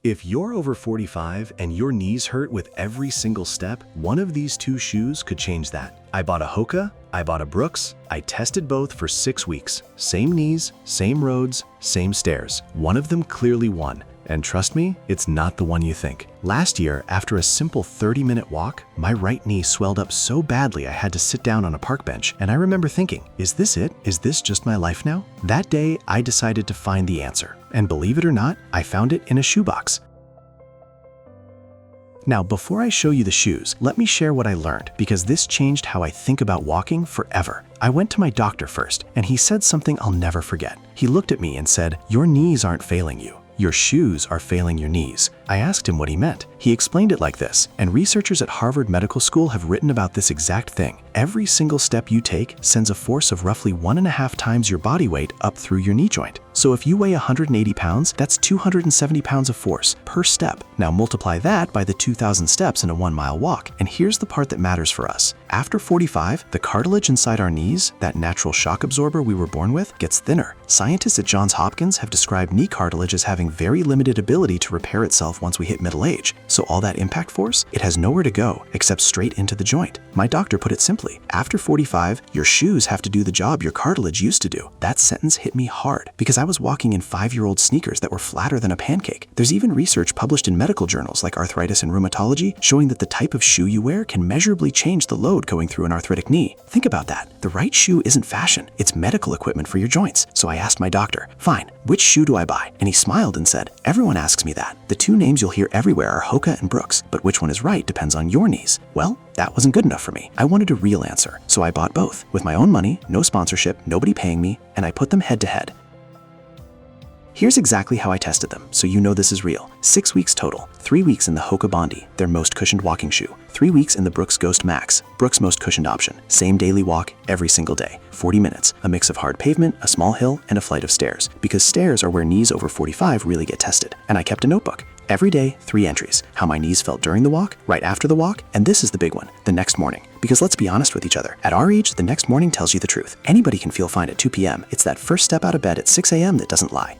If you're over 45 and your knees hurt with every single step, one of these two shoes could change that. I bought a HOKA, I bought a Brooks. I tested both for 6 weeks. Same knees, same roads, same stairs. One of them clearly won. And trust me, it's not the one you think. Last year, after a simple 30-minute walk, my right knee swelled up so badly I had to sit down on a park bench, and I remember thinking, is this it? Is this just my life now? That day, I decided to find the answer. And believe it or not, I found it in a shoebox. Now, before I show you the shoes, let me share what I learned, because this changed how I think about walking forever. I went to my doctor first, and he said something I'll never forget. He looked at me and said, "Your knees aren't failing you. Your shoes are failing your knees." I asked him what he meant. He explained it like this, and researchers at Harvard Medical School have written about this exact thing. Every single step you take sends a force of roughly 1.5 times your body weight up through your knee joint. So if you weigh 180 pounds, that's 270 pounds of force per step. Now multiply that by the 2,000 steps in a 1-mile walk, and here's the part that matters for us. After 45, the cartilage inside our knees, that natural shock absorber we were born with, gets thinner. Scientists at Johns Hopkins have described knee cartilage as having very limited ability to repair itself once we hit middle age. So all that impact force, it has nowhere to go except straight into the joint. My doctor put it simply, after 45, your shoes have to do the job your cartilage used to do. That sentence hit me hard because I was walking in 5-year-old sneakers that were flatter than a pancake. There's even research published in medical journals like Arthritis and Rheumatology showing that the type of shoe you wear can measurably change the load going through an arthritic knee. Think about that. The right shoe isn't fashion, it's medical equipment for your joints. So I asked my doctor, fine, which shoe do I buy? And he smiled and said, everyone asks me that. The two names you'll hear everywhere are HOKA and Brooks, but which one is right depends on your knees. Well, that wasn't good enough for me. I wanted a real answer, so I bought both. With my own money, no sponsorship, nobody paying me, and I put them head to head. Here's exactly how I tested them, so you know this is real. 6 weeks total, 3 weeks in the HOKA Bondi, their most cushioned walking shoe, 3 weeks in the Brooks Ghost Max, Brooks' most cushioned option, same daily walk every single day, 40 minutes, a mix of hard pavement, a small hill, and a flight of stairs, because stairs are where knees over 45 really get tested. And I kept a notebook. Every day, 3 entries, how my knees felt during the walk, right after the walk, and this is the big one, the next morning. Because let's be honest with each other, at our age, the next morning tells you the truth. Anybody can feel fine at 2 p.m. It's that first step out of bed at 6 a.m. that doesn't lie.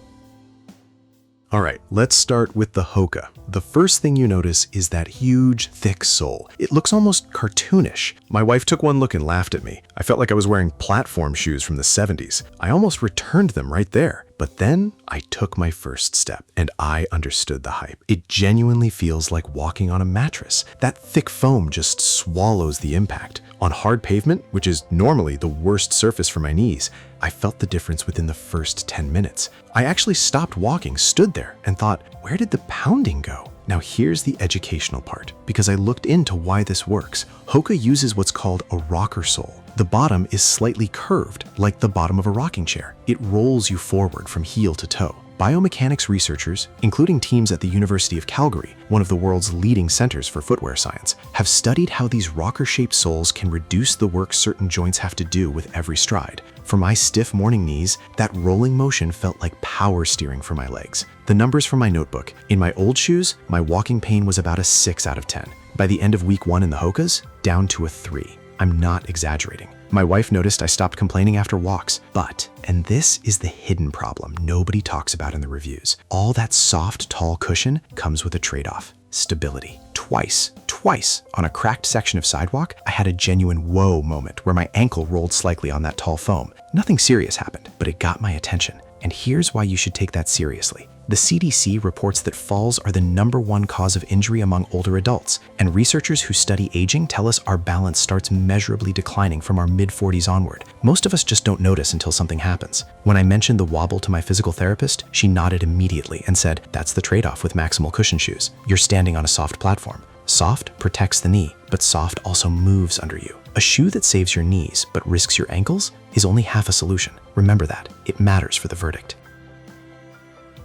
All right, let's start with the HOKA. The first thing you notice is that huge, thick sole. It looks almost cartoonish. My wife took one look and laughed at me. I felt like I was wearing platform shoes from the 70s. I almost returned them right there. But then I took my first step and I understood the hype. It genuinely feels like walking on a mattress. That thick foam just swallows the impact. On hard pavement, which is normally the worst surface for my knees, I felt the difference within the first 10 minutes. I actually stopped walking, stood there, and thought, where did the pounding go? Now here's the educational part, because I looked into why this works. HOKA uses what's called a rocker sole. The bottom is slightly curved, like the bottom of a rocking chair. It rolls you forward from heel to toe. Biomechanics researchers, including teams at the University of Calgary, one of the world's leading centers for footwear science, have studied how these rocker-shaped soles can reduce the work certain joints have to do with every stride. For my stiff morning knees, that rolling motion felt like power steering for my legs. The numbers from my notebook. In my old shoes, my walking pain was about a 6 out of 10. By the end of week 1 in the HOKAs, down to a 3. I'm not exaggerating. My wife noticed I stopped complaining after walks, but, and this is the hidden problem nobody talks about in the reviews, all that soft, tall cushion comes with a trade-off: stability. Twice on a cracked section of sidewalk, I had a genuine whoa moment where my ankle rolled slightly on that tall foam. Nothing serious happened, but it got my attention. And here's why you should take that seriously. The CDC reports that falls are the #1 cause of injury among older adults, and researchers who study aging tell us our balance starts measurably declining from our mid-40s onward. Most of us just don't notice until something happens. When I mentioned the wobble to my physical therapist, she nodded immediately and said, that's the trade-off with maximal cushion shoes. You're standing on a soft platform. Soft protects the knee, but soft also moves under you. A shoe that saves your knees but risks your ankles is only half a solution. Remember that. It matters for the verdict.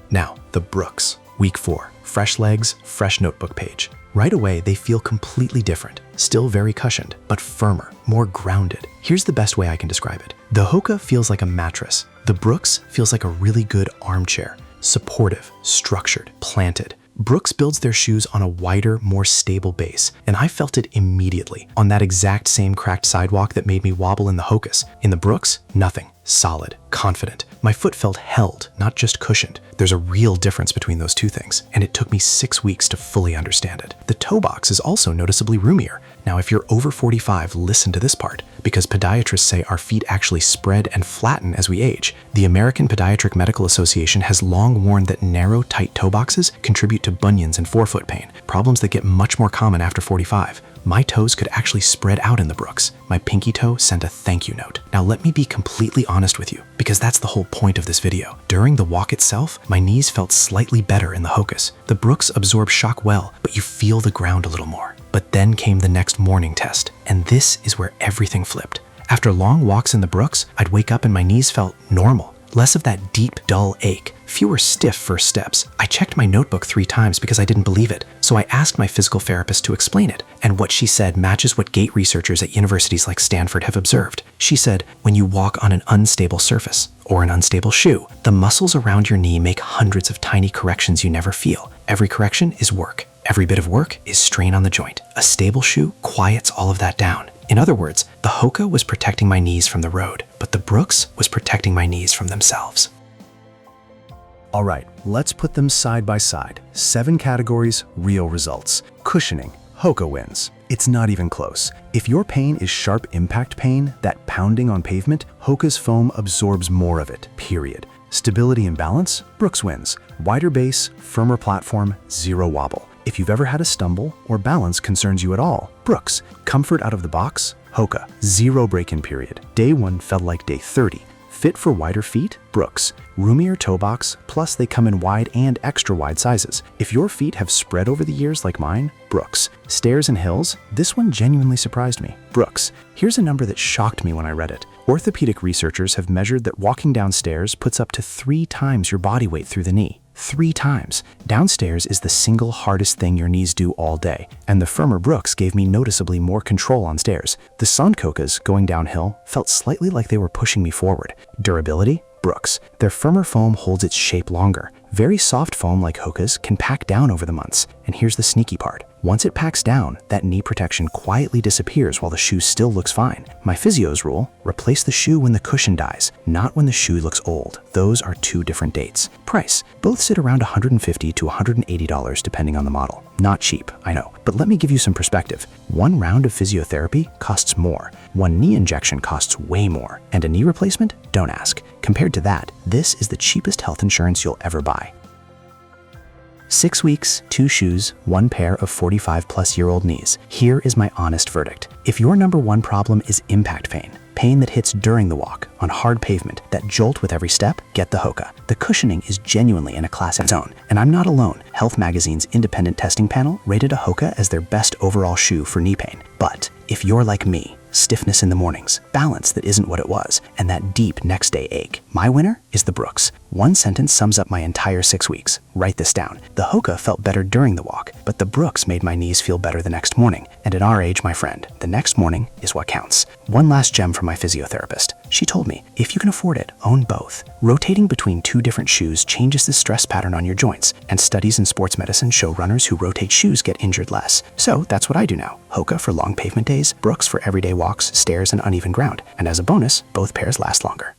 Now, the Brooks. Week 4. Fresh legs, fresh notebook page. Right away, they feel completely different. Still very cushioned, but firmer, more grounded. Here's the best way I can describe it. The HOKA feels like a mattress. The Brooks feels like a really good armchair. Supportive, structured, planted. Brooks builds their shoes on a wider, more stable base, and I felt it immediately on that exact same cracked sidewalk that made me wobble in the HOKAs. In the Brooks, nothing. solid, confident. My foot felt held, not just cushioned. There's a real difference between those two things, and it took me 6 weeks to fully understand it. The toe box is also noticeably roomier. Now, if you're over 45, listen to this part, because podiatrists say our feet actually spread and flatten as we age. The American Podiatric Medical Association has long warned that narrow, tight toe boxes contribute to bunions and forefoot pain, problems that get much more common after 45. My toes could actually spread out in the Brooks. My pinky toe sent a thank you note. Now let me be completely honest with you, because that's the whole point of this video. During the walk itself, my knees felt slightly better in the HOKAs. The Brooks absorb shock well, but you feel the ground a little more. But then came the next morning test, and this is where everything flipped. After long walks in the Brooks, I'd wake up and my knees felt normal. Less of that deep, dull ache, fewer stiff first steps. I checked my notebook 3 times because I didn't believe it, so I asked my physical therapist to explain it, and what she said matches what gait researchers at universities like Stanford have observed. She said, when you walk on an unstable surface, or an unstable shoe, the muscles around your knee make hundreds of tiny corrections you never feel. Every correction is work. Every bit of work is strain on the joint. A stable shoe quiets all of that down. In other words, the HOKA was protecting my knees from the road, but the Brooks was protecting my knees from themselves. All right, let's put them side by side. 7 categories, real results. Cushioning, HOKA wins. It's not even close. If your pain is sharp impact pain, that pounding on pavement, HOKA's foam absorbs more of it, period. Stability and balance, Brooks wins. Wider base, firmer platform, 0 wobble. If you've ever had a stumble or balance concerns you at all, Brooks. Comfort out of the box, HOKA. 0 break-in period. Day 1 felt like day 30. Fit for wider feet, Brooks. Roomier toe box, plus they come in wide and extra wide sizes. If your feet have spread over the years like mine, Brooks. Stairs and hills, this one genuinely surprised me, Brooks. Here's a number that shocked me when I read it. Orthopedic researchers have measured that walking downstairs puts up to 3 times your body weight through the knee. 3 times. Downstairs is the single hardest thing your knees do all day, and the firmer Brooks gave me noticeably more control on stairs. The Sunkokas, going downhill, felt slightly like they were pushing me forward. Durability? Brooks. Their firmer foam holds its shape longer. Very soft foam like HOKA's can pack down over the months. And here's the sneaky part. Once it packs down, that knee protection quietly disappears while the shoe still looks fine. My physio's rule, replace the shoe when the cushion dies, not when the shoe looks old. Those are 2 different dates. Price, both sit around $150 to $180 depending on the model. Not cheap, I know, but let me give you some perspective. 1 round of physiotherapy costs more. 1 knee injection costs way more. And a knee replacement? Don't ask. Compared to that, this is the cheapest health insurance you'll ever buy. 6 weeks, 2 shoes, 1 pair of 45-plus-year-old knees. Here is my honest verdict. If your number 1 problem is impact pain, pain that hits during the walk, on hard pavement, that jolt with every step, get the HOKA. The cushioning is genuinely in a class of its own. And I'm not alone. Health Magazine's independent testing panel rated a HOKA as their best overall shoe for knee pain. But if you're like me, stiffness in the mornings, balance that isn't what it was, and that deep next day ache, my winner is the Brooks. 1 sentence sums up my entire 6 weeks. Write this down. The HOKA felt better during the walk, but the Brooks made my knees feel better the next morning. And at our age, my friend, the next morning is what counts. One last gem from my physiotherapist. She told me, if you can afford it, own both. Rotating between 2 different shoes changes the stress pattern on your joints, and studies in sports medicine show runners who rotate shoes get injured less. So that's what I do now. HOKA for long pavement days, Brooks for everyday walks, stairs, and uneven ground. And as a bonus, both pairs last longer.